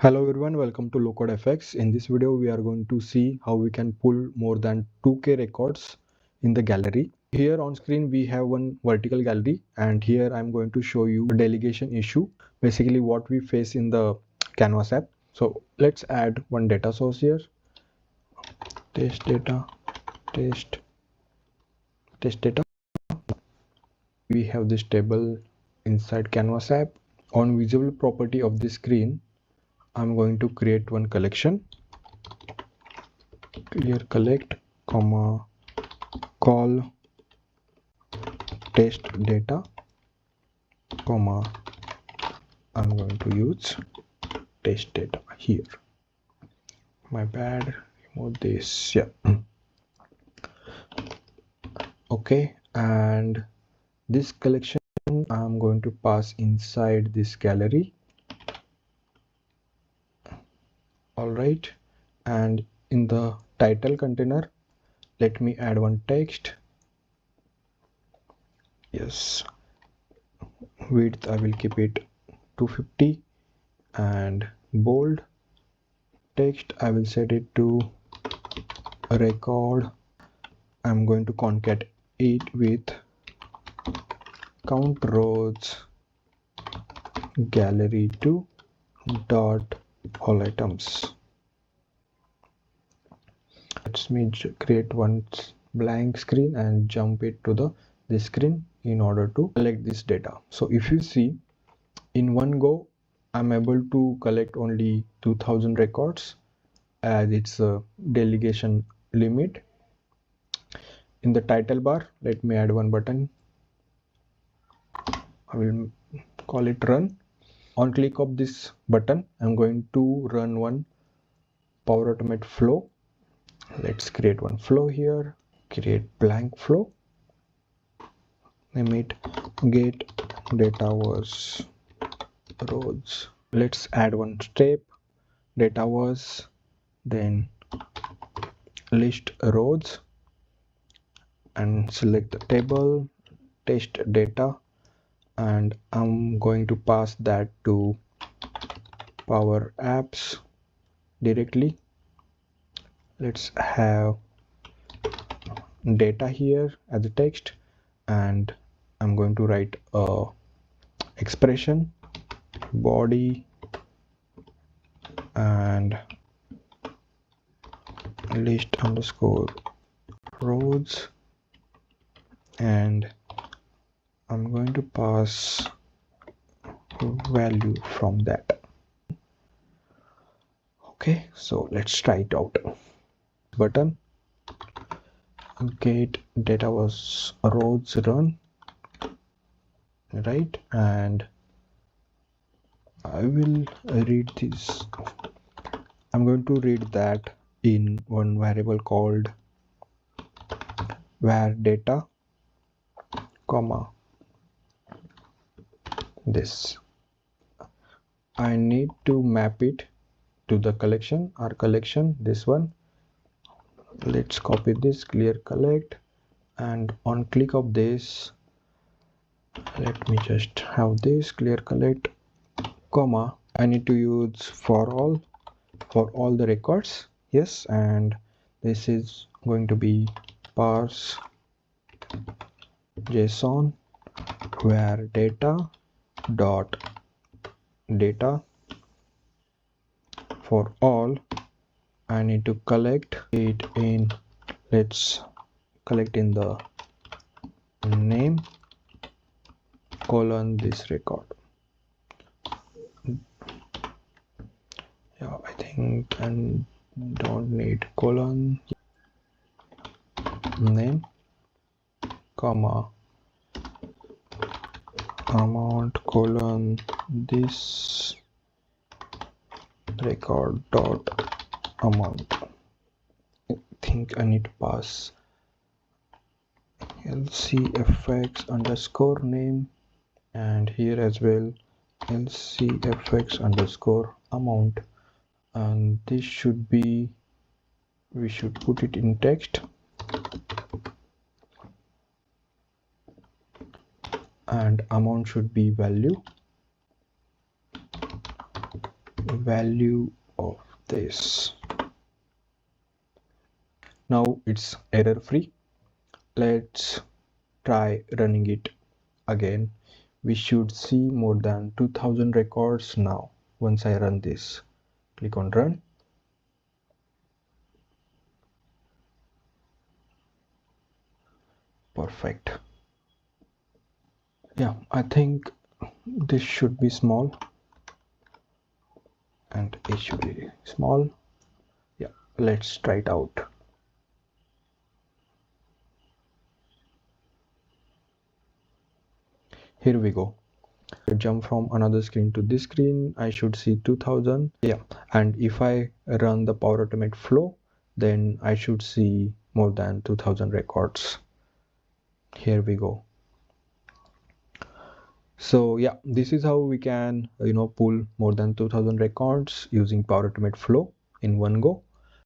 Hello everyone, welcome to LowCode FX. In this video, we are going to see how we can pull more than 2K records in the gallery. Here on screen, we have one vertical gallery, and here I'm going to show you a delegation issue, basically what we face in the Canvas app. So let's add one data source here. Test data, test data. We have this table inside Canvas app. On visible property of the screen, I'm going to create one collection. Clear collect, comma, call test data, comma, I'm going to use test data here. My bad, remove this. Yeah. Okay, and this collection I'm going to pass inside this gallery. All right, and in the title container, let me add one text. Yes, width I will keep it 250, and bold text I will set it to record. I'm going to concat it with count rows gallery 2 dot all items. Let me create one blank screen and jump it to this screen in order to collect this data. So if you see, in one go I'm able to collect only 2000 records, as it's a delegation limit. In the title bar, let me add one button. I will call it run. On click of this button, I'm going to run one Power Automate flow. Let's create one flow here. Create blank flow. Name it get data was rows. Let's add one step. Data was, then list rows, and select the table test data, and I'm going to pass that to Power Apps directly. Let's have data here as a text, and I'm going to write a expression body and list underscore rows, and I'm going to pass value from that. Okay, so let's try it out. Button get data was rows run, right, and I will read this. I'm going to read that in one variable called var data, comma, this. I need to map it to the collection, our collection, this one. Let's copy this, clear collect, and on click of this, let me just have this clear collect, comma, I need to use for all the records. Yes, and this is going to be parse JSON where data dot data for all. I need to collect it in, let's collect in the name colon this record. Yeah, I think I don't need colon, name, comma, amount colon this record dot amount. I think I need to pass lcfx underscore name, and here as well lcfx underscore amount, and this should be, we should put it in text, and amount should be value. the value of this. Now it's error free. Let's try running it again. We should see more than 2000 records now. Once I run this, click on run. Perfect. Yeah, I think this should be small and it should be small. Yeah, let's try it out. Here we go. Jump from another screen to this screen. I should see 2000. Yeah, and if I run the Power Automate flow, then I should see more than 2000 records. Here we go. So yeah, this is how we can pull more than 2000 records using Power Automate flow in one go.